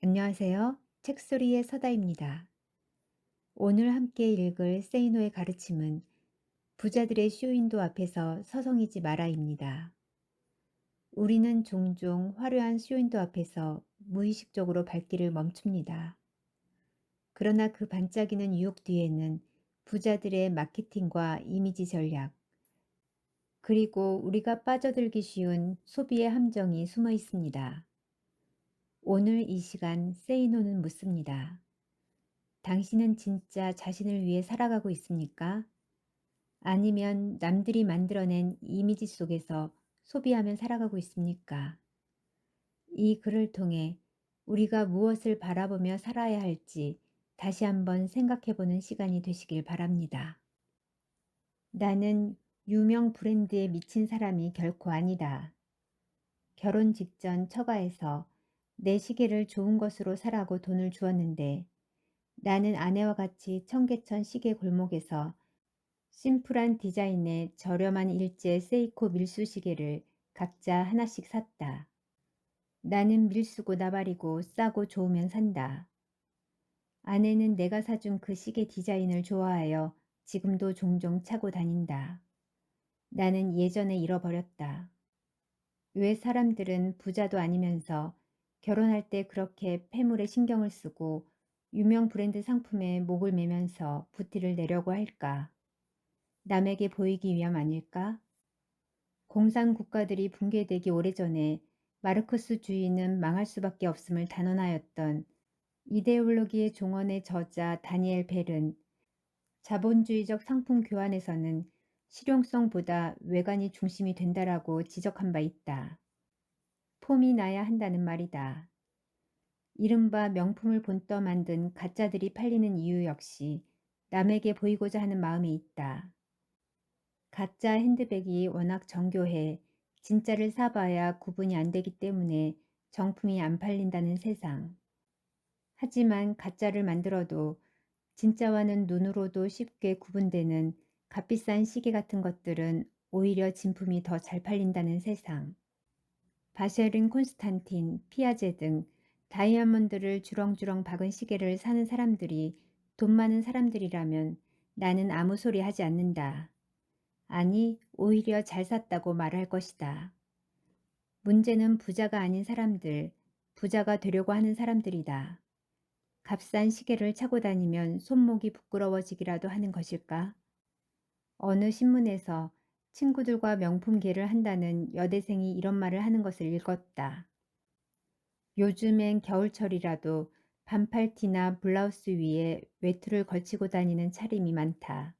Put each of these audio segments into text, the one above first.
안녕하세요. 책소리의 서다입니다. 오늘 함께 읽을 세이노의 가르침은 부자들의 쇼윈도 앞에서 서성이지 마라입니다. 우리는 종종 화려한 쇼윈도 앞에서 무의식적으로 발길을 멈춥니다. 그러나 그 반짝이는 유혹 뒤에는 부자들의 마케팅과 이미지 전략, 그리고 우리가 빠져들기 쉬운 소비의 함정이 숨어 있습니다. 오늘 이 시간 세이노는 묻습니다. 당신은 진짜 자신을 위해 살아가고 있습니까? 아니면 남들이 만들어낸 이미지 속에서 소비하며 살아가고 있습니까? 이 글을 통해 우리가 무엇을 바라보며 살아야 할지 다시 한번 생각해보는 시간이 되시길 바랍니다. 나는 유명 브랜드에 미친 사람이 결코 아니다. 결혼 직전 처가에서 내 시계를 좋은 것으로 사라고 돈을 주었는데 나는 아내와 같이 청계천 시계 골목에서 심플한 디자인의 저렴한 일제 세이코 밀수시계를 각자 하나씩 샀다. 나는 밀수고 나발이고 싸고 좋으면 산다. 아내는 내가 사준 그 시계 디자인을 좋아하여 지금도 종종 차고 다닌다. 나는 예전에 잃어버렸다. 왜 사람들은 부자도 아니면서 결혼할 때 그렇게 패물에 신경을 쓰고 유명 브랜드 상품에 목을 매면서 부티를 내려고 할까? 남에게 보이기 위함 아닐까? 공산 국가들이 붕괴되기 오래전에 마르크스주의는 망할 수밖에 없음을 단언하였던 이데올로기의 종언의 저자 다니엘 벨은 자본주의적 상품 교환에서는 실용성보다 외관이 중심이 된다라고 지적한 바 있다. 폼이 나야 한다는 말이다. 이른바 명품을 본떠 만든 가짜들이 팔리는 이유 역시 남에게 보이고자 하는 마음이 있다. 가짜 핸드백이 워낙 정교해 진짜를 사봐야 구분이 안 되기 때문에 정품이 안 팔린다는 세상. 하지만 가짜를 만들어도 진짜와는 눈으로도 쉽게 구분되는 값비싼 시계 같은 것들은 오히려 진품이 더 잘 팔린다는 세상. 바쉐른 콘스탄틴, 피아제 등 다이아몬드를 주렁주렁 박은 시계를 사는 사람들이 돈 많은 사람들이라면 나는 아무 소리 하지 않는다. 아니, 오히려 잘 샀다고 말할 것이다. 문제는 부자가 아닌 사람들, 부자가 되려고 하는 사람들이다. 값싼 시계를 차고 다니면 손목이 부끄러워지기라도 하는 것일까? 어느 신문에서 친구들과 명품계를 한다는 여대생이 이런 말을 하는 것을 읽었다. 요즘엔 겨울철이라도 반팔티나 블라우스 위에 외투를 걸치고 다니는 차림이 많다.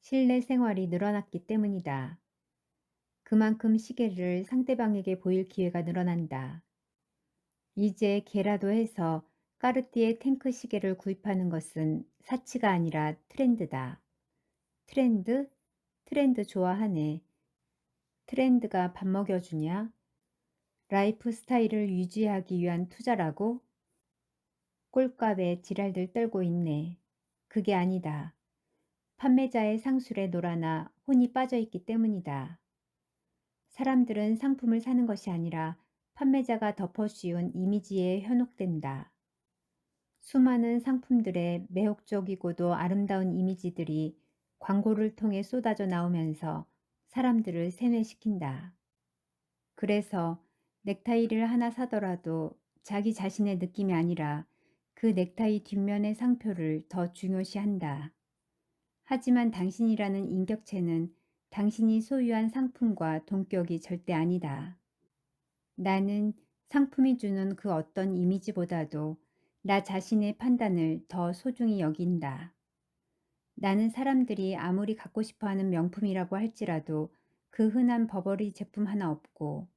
실내 생활이 늘어났기 때문이다. 그만큼 시계를 상대방에게 보일 기회가 늘어난다. 이제 개라도 해서 까르띠에 탱크 시계를 구입하는 것은 사치가 아니라 트렌드다. 트렌드? 트렌드 좋아하네. 트렌드가 밥 먹여주냐? 라이프 스타일을 유지하기 위한 투자라고? 꼴값에 지랄들 떨고 있네. 그게 아니다. 판매자의 상술에 놀아나 혼이 빠져있기 때문이다. 사람들은 상품을 사는 것이 아니라 판매자가 덮어씌운 이미지에 현혹된다. 수많은 상품들의 매혹적이고도 아름다운 이미지들이 광고를 통해 쏟아져 나오면서 사람들을 세뇌시킨다. 그래서 넥타이를 하나 사더라도 자기 자신의 느낌이 아니라 그 넥타이 뒷면의 상표를 더 중요시한다. 하지만 당신이라는 인격체는 당신이 소유한 상품과 동격이 절대 아니다. 나는 상품이 주는 그 어떤 이미지보다도 나 자신의 판단을 더 소중히 여긴다. 나는 사람들이 아무리 갖고 싶어하는 명품이라고 할지라도 그 흔한 버버리 제품 하나 없고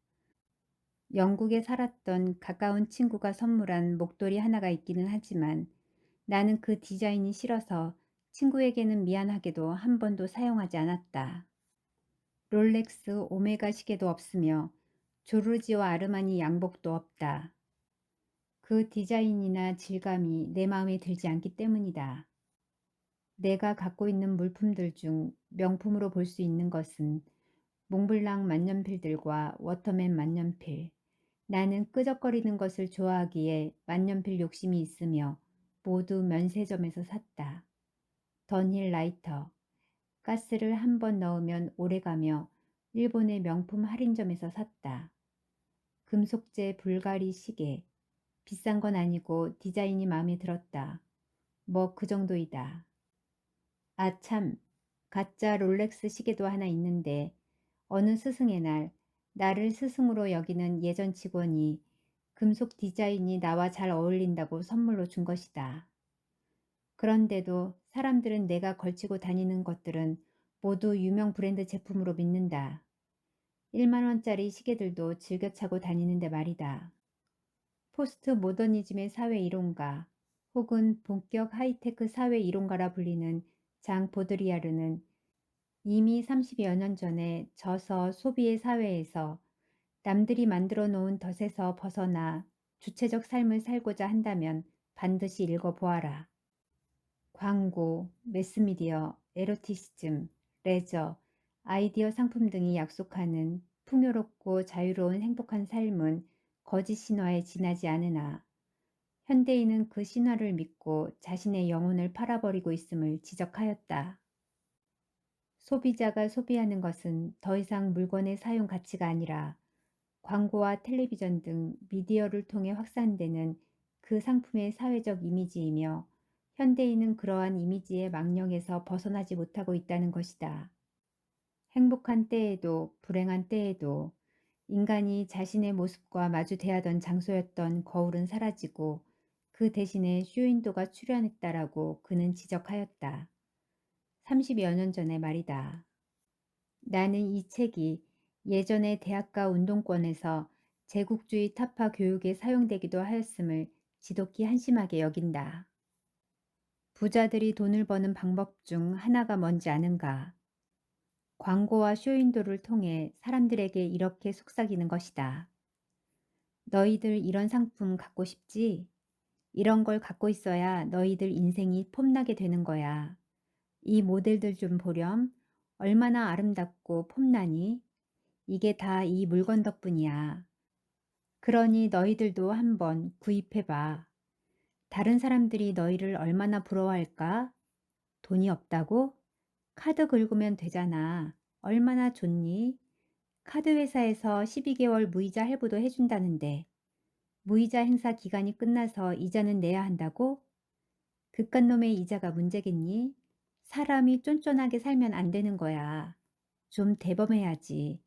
영국에 살았던 가까운 친구가 선물한 목도리 하나가 있기는 하지만 나는 그 디자인이 싫어서 친구에게는 미안하게도 한 번도 사용하지 않았다. 롤렉스 오메가 시계도 없으며 조르지오 아르마니 양복도 없다. 그 디자인이나 질감이 내 마음에 들지 않기 때문이다. 내가 갖고 있는 물품들 중 명품으로 볼 수 있는 것은 몽블랑 만년필들과 워터맨 만년필, 나는 끄적거리는 것을 좋아하기에 만년필 욕심이 있으며 모두 면세점에서 샀다. 던힐 라이터. 가스를 한 번 넣으면 오래가며 일본의 명품 할인점에서 샀다. 금속재 불가리 시계. 비싼 건 아니고 디자인이 마음에 들었다. 뭐 그 정도이다. 아 참, 가짜 롤렉스 시계도 하나 있는데 어느 스승의 날 나를 스승으로 여기는 예전 직원이 금속 디자인이 나와 잘 어울린다고 선물로 준 것이다. 그런데도 사람들은 내가 걸치고 다니는 것들은 모두 유명 브랜드 제품으로 믿는다. 1만 원짜리 시계들도 즐겨 차고 다니는데 말이다. 포스트 모더니즘의 사회 이론가 혹은 본격 하이테크 사회 이론가라 불리는 장 보드리아르는 이미 30여 년 전에 저서 소비의 사회에서 남들이 만들어 놓은 덫에서 벗어나 주체적 삶을 살고자 한다면 반드시 읽어보아라. 광고, 매스미디어, 에로티시즘, 레저, 아이디어 상품 등이 약속하는 풍요롭고 자유로운 행복한 삶은 거짓 신화에 지나지 않으나 현대인은 그 신화를 믿고 자신의 영혼을 팔아버리고 있음을 지적하였다. 소비자가 소비하는 것은 더 이상 물건의 사용 가치가 아니라 광고와 텔레비전 등 미디어를 통해 확산되는 그 상품의 사회적 이미지이며 현대인은 그러한 이미지의 망령에서 벗어나지 못하고 있다는 것이다. 행복한 때에도 불행한 때에도 인간이 자신의 모습과 마주 대하던 장소였던 거울은 사라지고 그 대신에 쇼윈도가 출현했다라고 그는 지적하였다. 30여 년 전의 말이다. 나는 이 책이 예전의 대학가 운동권에서 제국주의 타파 교육에 사용되기도 하였음을 지독히 한심하게 여긴다. 부자들이 돈을 버는 방법 중 하나가 뭔지 아는가? 광고와 쇼윈도를 통해 사람들에게 이렇게 속삭이는 것이다. 너희들 이런 상품 갖고 싶지? 이런 걸 갖고 있어야 너희들 인생이 폼나게 되는 거야. 이 모델들 좀 보렴. 얼마나 아름답고 폼나니? 이게 다 이 물건 덕분이야. 그러니 너희들도 한번 구입해봐. 다른 사람들이 너희를 얼마나 부러워할까? 돈이 없다고? 카드 긁으면 되잖아. 얼마나 좋니? 카드 회사에서 12개월 무이자 할부도 해준다는데 무이자 행사 기간이 끝나서 이자는 내야 한다고? 그깟 놈의 이자가 문제겠니? 사람이 쫀쫀하게 살면 안 되는 거야. 좀 대범해야지.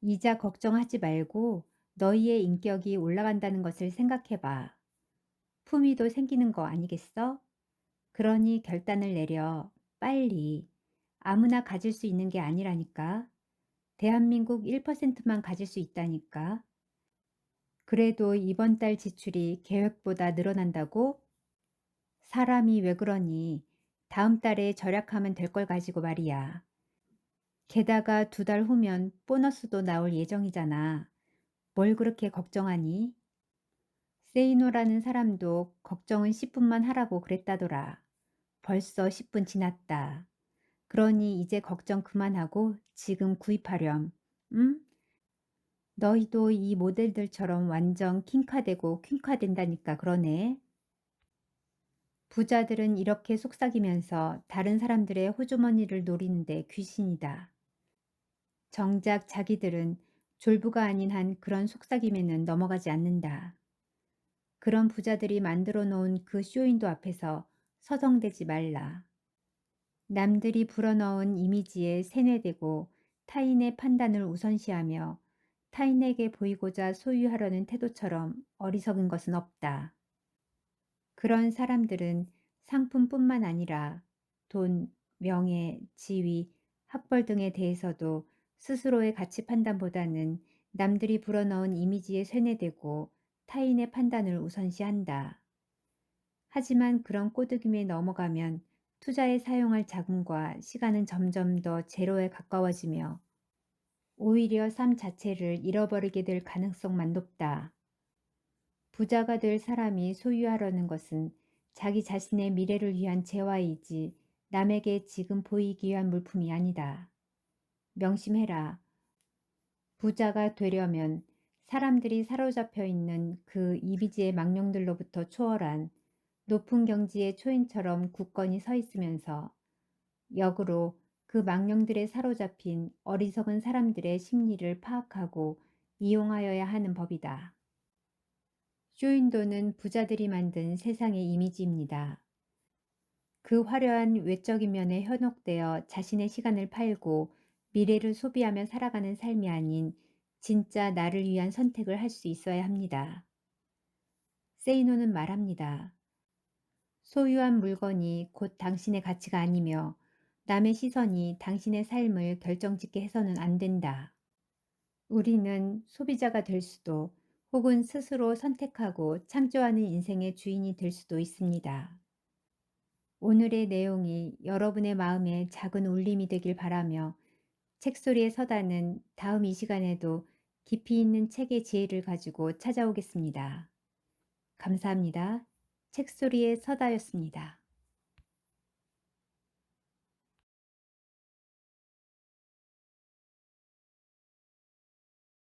이자 걱정하지 말고 너희의 인격이 올라간다는 것을 생각해봐. 품위도 생기는 거 아니겠어? 그러니 결단을 내려. 빨리. 아무나 가질 수 있는 게 아니라니까. 대한민국 1%만 가질 수 있다니까. 그래도 이번 달 지출이 계획보다 늘어난다고? 사람이 왜 그러니? 다음 달에 절약하면 될 걸 가지고 말이야. 게다가 2달 후면 보너스도 나올 예정이잖아. 뭘 그렇게 걱정하니? 세이노라는 사람도 걱정은 10분만 하라고 그랬다더라. 벌써 10분 지났다. 그러니 이제 걱정 그만하고 지금 구입하렴. 응? 너희도 이 모델들처럼 완전 킹카되고 퀸카된다니까 그러네. 부자들은 이렇게 속삭이면서 다른 사람들의 호주머니를 노리는데 귀신이다. 정작 자기들은 졸부가 아닌 한 그런 속삭임에는 넘어가지 않는다. 그런 부자들이 만들어 놓은 그 쇼윈도 앞에서 서성대지 말라. 남들이 불어넣은 이미지에 세뇌되고 타인의 판단을 우선시하며 타인에게 보이고자 소유하려는 태도처럼 어리석은 것은 없다. 그런 사람들은 상품뿐만 아니라 돈, 명예, 지위, 학벌 등에 대해서도 스스로의 가치 판단보다는 남들이 불어넣은 이미지에 세뇌되고 타인의 판단을 우선시한다. 하지만 그런 꼬드김에 넘어가면 투자에 사용할 자금과 시간은 점점 더 제로에 가까워지며 오히려 삶 자체를 잃어버리게 될 가능성만 높다. 부자가 될 사람이 소유하려는 것은 자기 자신의 미래를 위한 재화이지 남에게 지금 보이기 위한 물품이 아니다. 명심해라. 부자가 되려면 사람들이 사로잡혀 있는 그 이미지의 망령들로부터 초월한 높은 경지의 초인처럼 굳건히 서 있으면서 역으로 그 망령들에 사로잡힌 어리석은 사람들의 심리를 파악하고 이용하여야 하는 법이다. 쇼윈도는 부자들이 만든 세상의 이미지입니다. 그 화려한 외적인 면에 현혹되어 자신의 시간을 팔고 미래를 소비하며 살아가는 삶이 아닌 진짜 나를 위한 선택을 할 수 있어야 합니다. 세이노는 말합니다. 소유한 물건이 곧 당신의 가치가 아니며 남의 시선이 당신의 삶을 결정짓게 해서는 안 된다. 우리는 소비자가 될 수도 혹은 스스로 선택하고 창조하는 인생의 주인이 될 수도 있습니다. 오늘의 내용이 여러분의 마음에 작은 울림이 되길 바라며 책소리에 서다는 다음 이 시간에도 깊이 있는 책의 지혜를 가지고 찾아오겠습니다. 감사합니다. 책소리에 서다였습니다.